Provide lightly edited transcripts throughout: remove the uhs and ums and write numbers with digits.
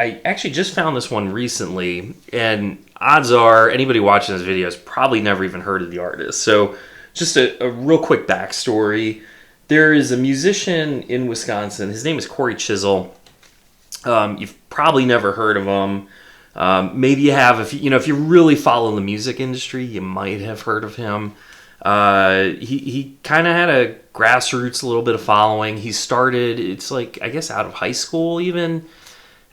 I actually just found this one recently, and odds are anybody watching this video has probably never even heard of the artist. So just a real quick backstory. There is a musician in Wisconsin. His name is Cory Chisel. You've probably never heard of him. Maybe you have. If you really follow the music industry, you might have heard of him. He kind of had a grassroots, a little bit of following. He started, it's like, I guess out of high school even.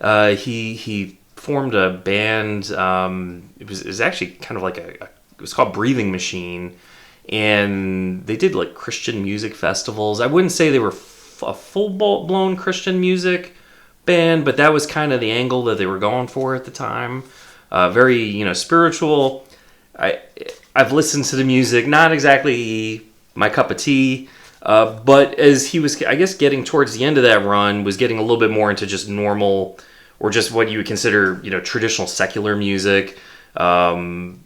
He formed a band. It was actually kind of like it was called Breathing Machine. And they did like Christian music festivals. I wouldn't say they were a full-blown Christian music band, but that was kind of the angle that they were going for at the time. Very, spiritual. I've listened to the music, not exactly my cup of tea, but as he was, I guess, getting towards the end of that run, was getting a little bit more into just normal, or just what you would consider, traditional secular music, and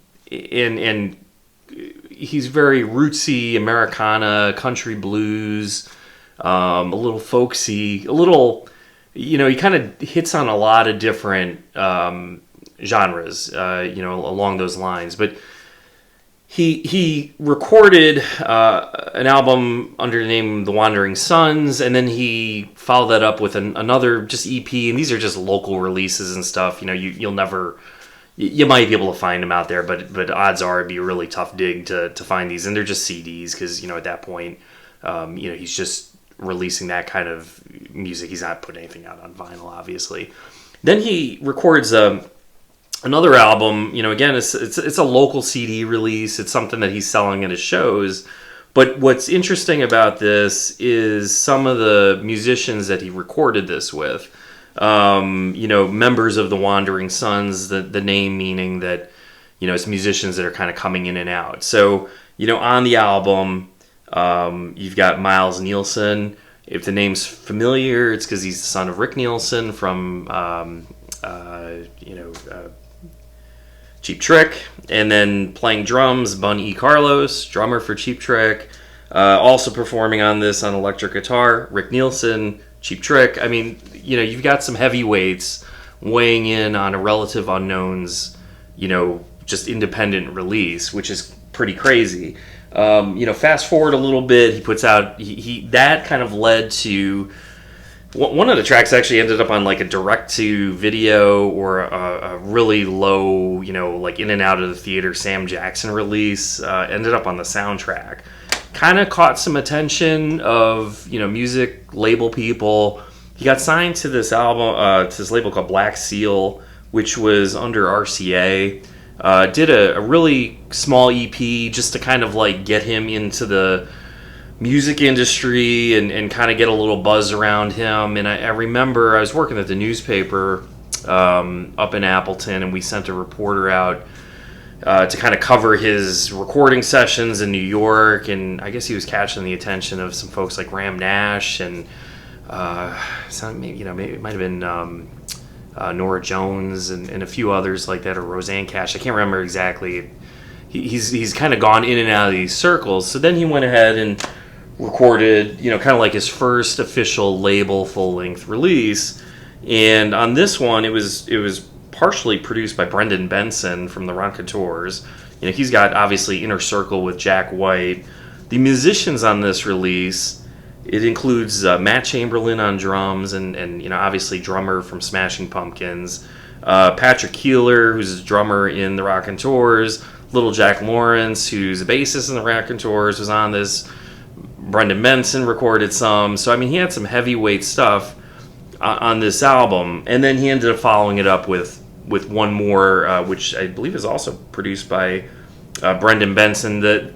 he's very rootsy, Americana, country blues, a little folksy, a little, he kind of hits on a lot of different genres, along those lines. But he recorded an album under the name The Wandering Sons, and then he followed that up with another just EP, and these are just local releases and stuff. You'll never... You might be able to find them out there, but odds are it'd be a really tough dig to find these. And they're just CDs because, at that point, he's just releasing that kind of music. He's not putting anything out on vinyl, obviously. Then he records another album. Again, it's a local CD release. It's something that he's selling at his shows. But what's interesting about this is some of the musicians that he recorded this with. Members of the Wandering Sons, the name meaning that, it's musicians that are kind of coming in and out. So, on the album, you've got Miles Nielsen. If the name's familiar, it's because he's the son of Rick Nielsen from, Cheap Trick. And then playing drums, Bun E. Carlos, drummer for Cheap Trick. Also performing on this on electric guitar, Rick Nielsen, Cheap Trick. I mean, you've got some heavyweights weighing in on a relative unknown's, just independent release, which is pretty crazy. Fast forward a little bit, he puts out, that kind of led to, one of the tracks actually ended up on like a direct-to-video or a really low, like in and out of the theater Sam Jackson release, ended up on the soundtrack. Kind of caught some attention of, music label people. He got signed to this album, to this label called Black Seal, which was under RCA. Did a really small EP just to kind of like get him into the music industry and kind of get a little buzz around him. And I remember I was working at the newspaper up in Appleton, and we sent a reporter out to kind of cover his recording sessions in New York, and I guess he was catching the attention of some folks like Graham Nash and maybe it might have been Nora Jones and a few others like that, or Roseanne Cash. I can't remember exactly. He's kind of gone in and out of these circles. So then he went ahead and recorded, kind of like his first official label full-length release. And on this one, it was partially produced by Brendan Benson from the Raconteurs. He's got obviously Inner Circle with Jack White. The musicians on this release, it includes Matt Chamberlain on drums and obviously drummer from Smashing Pumpkins, Patrick Keeler, who's a drummer in the Raconteurs, Little Jack Lawrence, who's a bassist in the Raconteurs, was on this. Brendan Benson recorded some. So he had some heavyweight stuff on this album, and then he ended up following it up with one more, which I believe is also produced by Brendan Benson. The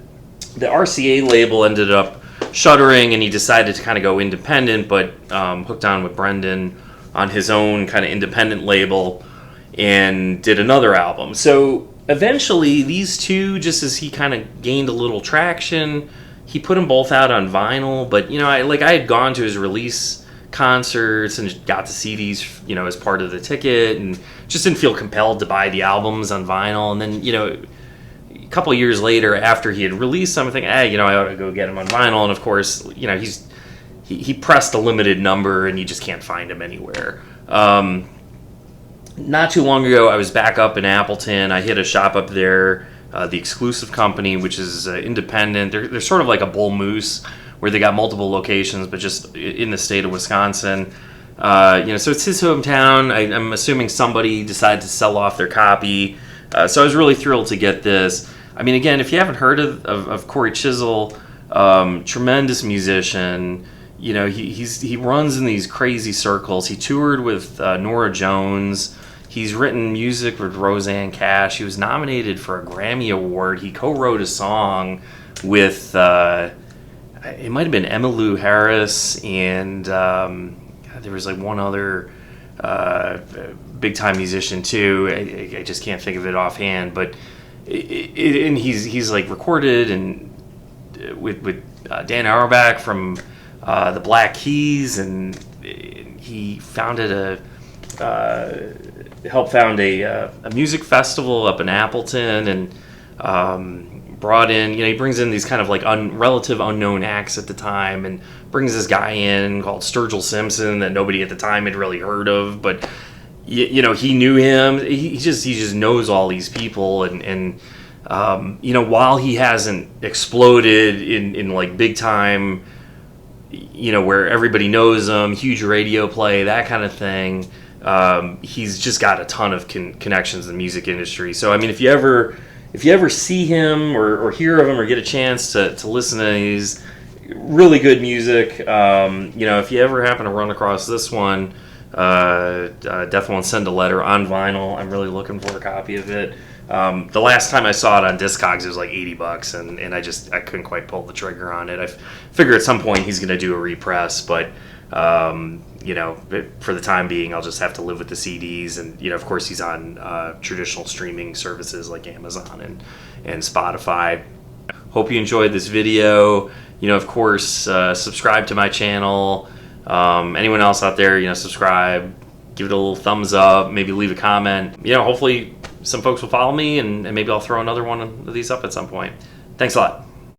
RCA label ended up shuttering, and he decided to kind of go independent, but hooked on with Brendan on his own kind of independent label and did another album. So eventually these two, just as he kind of gained a little traction, he put them both out on vinyl. But I had gone to his release concerts and got the CDs, as part of the ticket, and just didn't feel compelled to buy the albums on vinyl. And then, a couple of years later, after he had released them, I think, I ought to go get him on vinyl. And of course, he pressed a limited number, and you just can't find him anywhere. not too long ago, I was back up in Appleton. I hit a shop up there, the Exclusive Company, which is independent. They're sort of like a Bull Moose, where they got multiple locations, but just in the state of Wisconsin. So it's his hometown. I'm assuming somebody decided to sell off their copy. So I was really thrilled to get this. I mean, again, if you haven't heard of Cory Chisel, tremendous musician. He runs in these crazy circles. He toured with Nora Jones. He's written music with Roseanne Cash. He was nominated for a Grammy Award. He co-wrote a song with, it might have been Emmylou Harris, and there was like one other big-time musician too. I just can't think of it offhand, but and he's like recorded and with Dan Auerbach from the Black Keys, and he helped found a music festival up in Appleton, and brought in, he brings in these kind of like relative unknown acts at the time, and brings this guy in called Sturgill Simpson that nobody at the time had really heard of, but he knew him. He just knows all these people, and while he hasn't exploded in like big time, where everybody knows him, huge radio play, that kind of thing, he's just got a ton of connections in the music industry. So I mean, if you ever see him or hear of him or get a chance to listen to his really good music, if you ever happen to run across this one, definitely want to send a letter on vinyl. I'm really looking for a copy of it. The last time I saw it on Discogs, it was like $80, and I couldn't quite pull the trigger on it. I figure at some point he's going to do a repress, but for the time being, I'll just have to live with the CDs. And of course, he's on traditional streaming services like Amazon and Spotify. Hope you enjoyed this video. Of course, subscribe to my channel. Anyone else out there, subscribe, give it a little thumbs up, maybe leave a comment. Hopefully some folks will follow me, and maybe I'll throw another one of these up at some point. Thanks a lot.